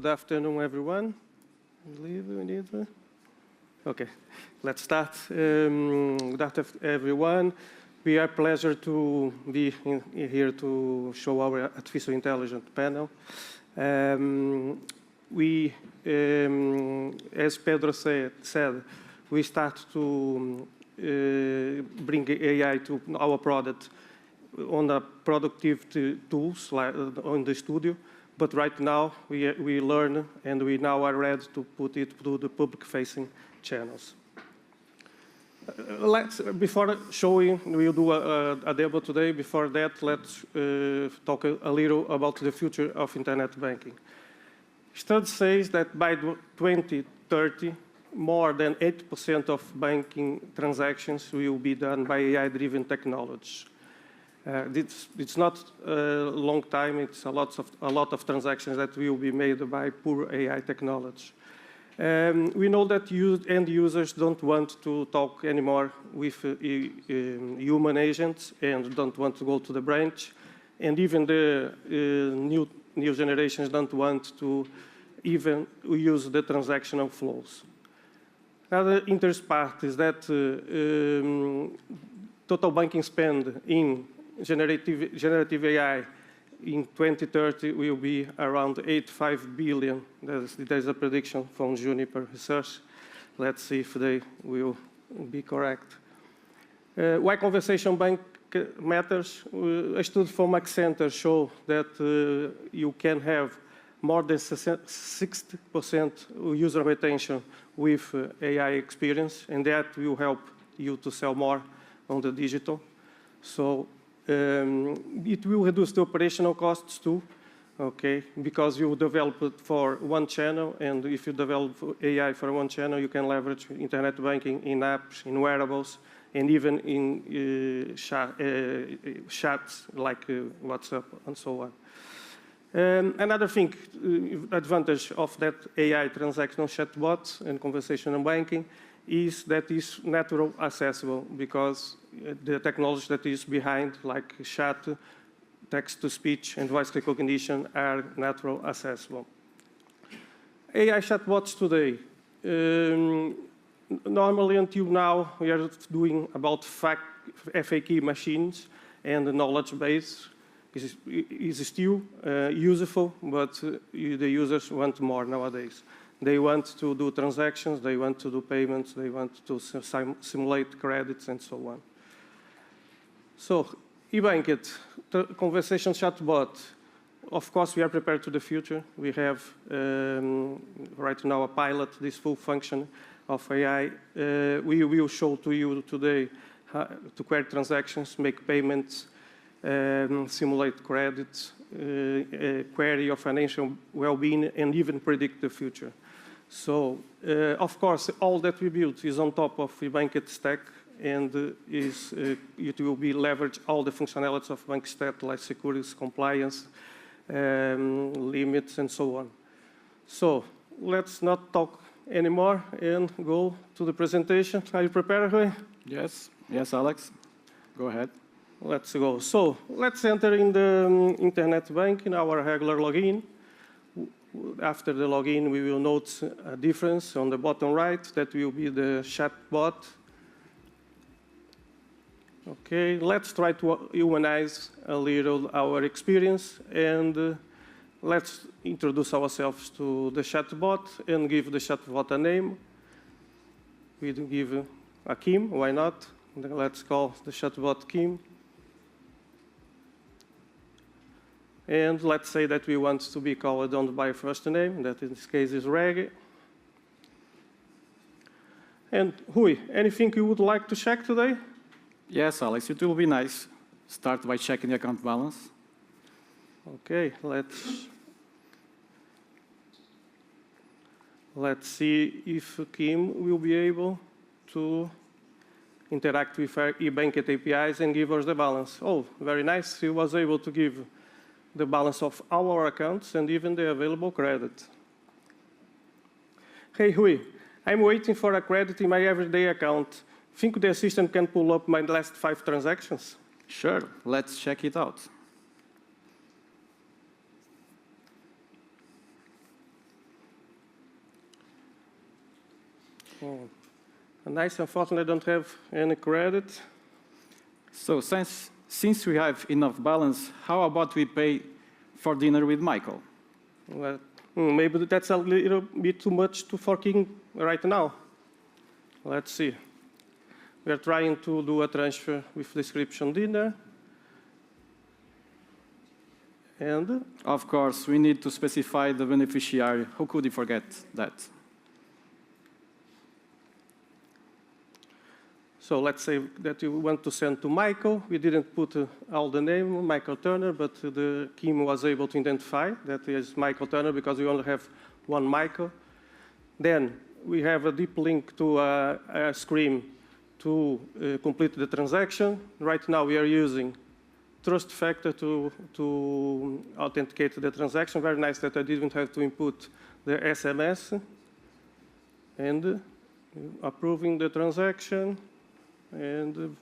Good afternoon, everyone. Okay, let's start. Good afternoon, everyone. We are pleasure to be here to show our artificial intelligence panel. As Pedro said, we start to bring AI to our product on the productivity tools like on the studio. But right now, we learn and we now are ready to put it to the public-facing channels. Before showing, we'll do a demo today. Before that, let's talk a little about the future of internet banking. Study says that by 2030, more than 80% of banking transactions will be done by AI-driven technology. It's not a long time. It's a lot of transactions that will be made by pure AI technology. We know that end users don't want to talk anymore with human agents and don't want to go to the branch. And even the new generations don't want to even use the transactional flows. Another interesting part is that total banking spend in generative AI in 2030 will be around 85 billion. There's a prediction from Juniper Research. Let's see if they will be correct. Why conversation bank matters? A study from Alexandre shows that you can have more than 60% user retention with AI experience, and that will help you to sell more on the digital. So it will reduce the operational costs too, okay? Because you develop it for one channel, and if you develop AI for one channel, you can leverage internet banking in apps, in wearables, and even in chats like WhatsApp and so on. Another thing, advantage of that AI transactional chatbot and conversational banking is that it's natural accessible because the technology that is behind, like chat, text-to-speech, and voice recognition are natural accessible. AI chatbots today. Normally, until now, we are doing about FAQ machines and the knowledge base is still useful, but the users want more nowadays. They want to do transactions, they want to do payments, they want to simulate credits, and so on. So, ebankIT, the conversation chatbot. Of course, we are prepared to the future. We have right now a pilot, this full function of AI. We will show to you today how to query transactions, make payments, simulate credits, query your financial well-being, and even predict the future. So, of course, all that we built is on top of ebankIT stack, and it will be leverage all the functionalities of bank stack, like security, compliance, limits, and so on. So, let's not talk anymore and go to the presentation. Are you prepared, Rui? Yes, Alex. Go ahead. Let's go. So, let's enter in the internet bank in our regular login. After the login, we will note a difference on the bottom right. That will be the chatbot. Okay, let's try to humanize a little our experience, and let's introduce ourselves to the chatbot and give the chatbot a name. We give a Kim, why not? Let's call the chatbot Kim. And let's say that we want to be called on by first name, that in this case is Reg. And Rui, anything you would like to check today? Yes, Alex, it will be nice. Start by checking the account balance. Okay, let's see if Kim will be able to interact with our ebankIT APIs and give us the balance. Oh, very nice. He was able to give the balance of our accounts and even the available credit. Hey, Rui, I'm waiting for a credit in my everyday account. Think the assistant can pull up my last 5 transactions? Sure, let's check it out. Oh. Nice. Unfortunately, I don't have any credit. So since we have enough balance, how about we pay for dinner with Michael? Well, maybe that's a little bit too much for Kim right now. Let's see. We are trying to do a transfer with description dinner. And? Of course, we need to specify the beneficiary. How could you forget that? So let's say that you want to send to Michael. We didn't put all the name, Michael Turner, but the Kim was able to identify that is Michael Turner because we only have one Michael. Then we have a deep link to a screen to complete the transaction. Right now we are using trust factor to authenticate the transaction. Very nice that I didn't have to input the SMS. And approving the transaction. And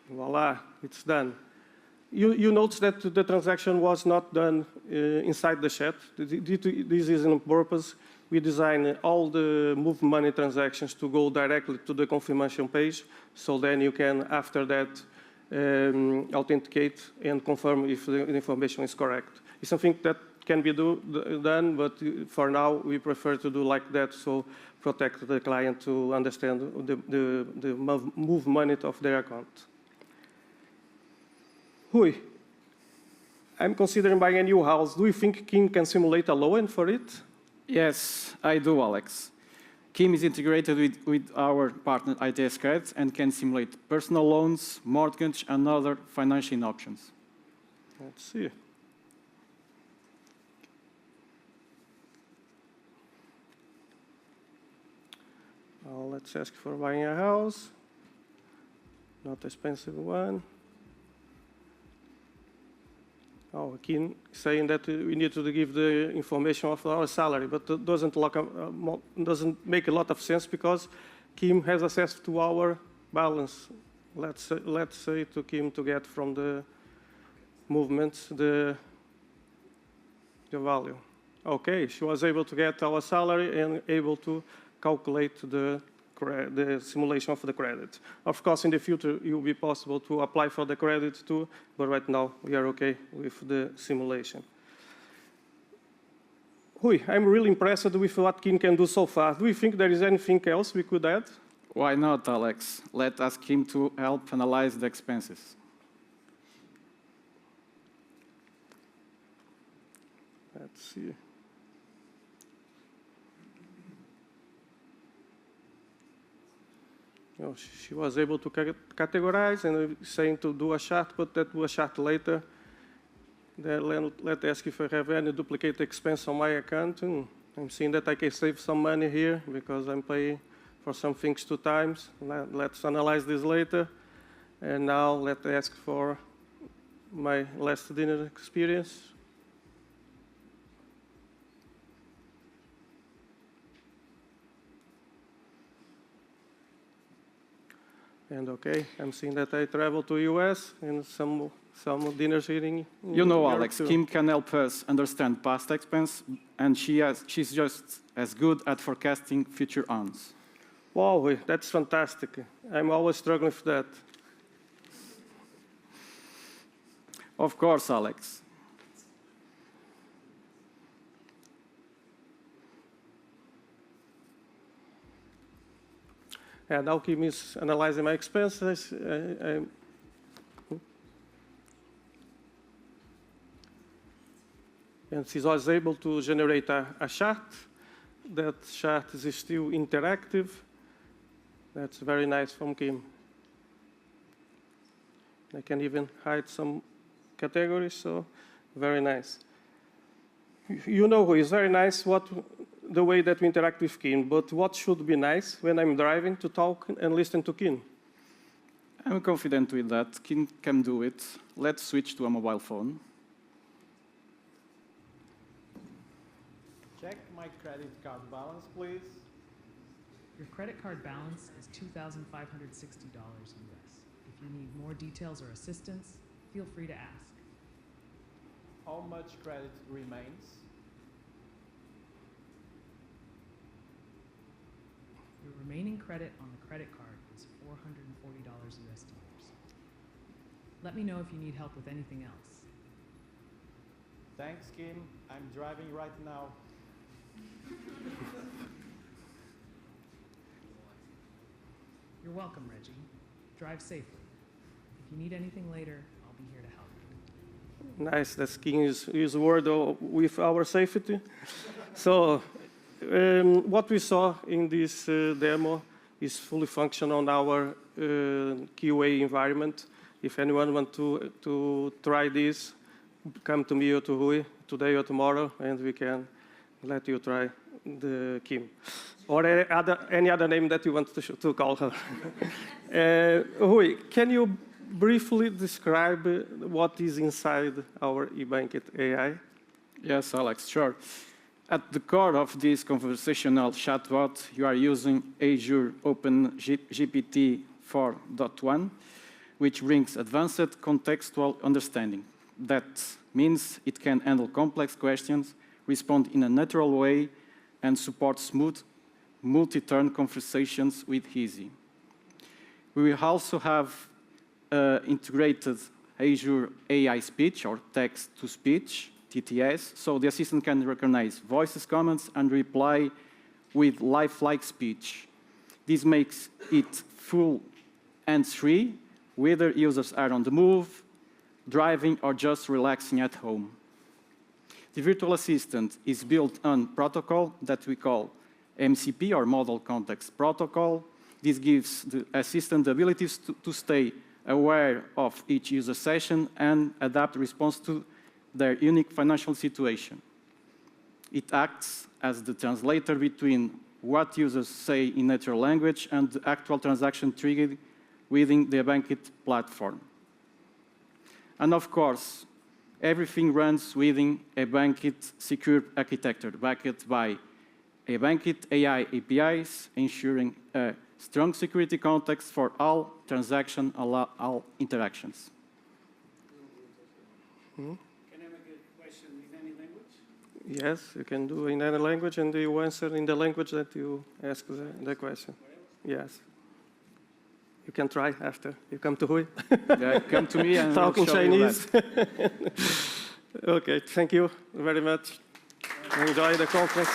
voila, it's done. You notice that the transaction was not done inside the chat. This is on purpose. We designed all the move money transactions to go directly to the confirmation page, so then you can, after that, authenticate and confirm if the information is correct. It's something that can be done, but for now, we prefer to do like that, so protect the client to understand the move money of their account. Hui, I'm considering buying a new house. Do you think Kim can simulate a loan for it? Yes, I do, Alex. Kim is integrated with our partner ITS Credit and can simulate personal loans, mortgage, and other financing options. Let's see. Let's ask for buying a house. Not expensive one. Oh, Kim saying that we need to give the information of our salary, but it doesn't make a lot of sense because Kim has access to our balance. Let's say to Kim to get from the movements the value. Okay, she was able to get our salary and able to calculate the simulation of the credit. Of course, in the future, it will be possible to apply for the credit too, but right now, we are okay with the simulation. Hui, I'm really impressed with what Kim can do so far. Do you think there is anything else we could add? Why not, Alex? Let's ask Kim to help analyze the expenses. Let's see. Oh, she was able to categorize and saying to do a chart, but that do a chart later. Then let's ask if I have any duplicate expense on my account. I'm seeing that I can save some money here because I'm paying for some things 2 times. Let's analyze this later. And now let's ask for my last dinner experience. And okay, I'm seeing that I travel to US and some dinners here in You know, Europe Alex, too. Kim can help us understand past expense, and she's just as good at forecasting future earns. Wow, that's fantastic. I'm always struggling with that. Of course, Alex. And now Kim is analyzing my expenses. And she was able to generate a chart. That chart is still interactive. That's very nice from Kim. I can even hide some categories, so very nice. You know, it's very nice the way that we interact with Kim, but what should be nice when I'm driving to talk and listen to Kim? I'm confident with that. Kim can do it. Let's switch to a mobile phone. Check my credit card balance, please. Your credit card balance is $2,560 US. If you need more details or assistance, feel free to ask. How much credit remains? credit on the credit card is $440 US dollars. Let me know if you need help with anything else. Thanks, Kim. I'm driving right now. You're welcome, Reggie. Drive safely. If you need anything later, I'll be here to help. Nice, that Kim is word with our safety. So what we saw in this demo is fully functional on our QA environment. If anyone wants to try this, come to me or to Rui today or tomorrow, and we can let you try the Kim. Or any other name that you want to call her. Rui, can you briefly describe what is inside our ebankIT AI? Yes, Alex, sure. At the core of this conversational chatbot, you are using Azure OpenAI GPT-4.1, which brings advanced contextual understanding. That means it can handle complex questions, respond in a natural way, and support smooth multi-turn conversations with easy. We will also have integrated Azure AI Speech, or text-to-speech, TTS, so the assistant can recognize voices, comments, and reply with lifelike speech. This makes it full hands-free, whether users are on the move, driving, or just relaxing at home. The virtual assistant is built on protocol that we call MCP, or Model Context Protocol. This gives the assistant the ability to stay aware of each user session and adapt response to their unique financial situation. It acts as the translator between what users say in natural language and the actual transaction triggered within the ebankIT platform. And of course, everything runs within ebankIT secure architecture, backed by ebankIT AI APIs, ensuring a strong security context for all transactions, all interactions. Hmm? Can I make a question in any language? Yes, you can do in any language, and you answer in the language that you ask the question. Yes. You can try after you come to Rui. Yeah, come to me and talk in I'll show you Chinese. that. Okay, thank you very much. Enjoy the conference.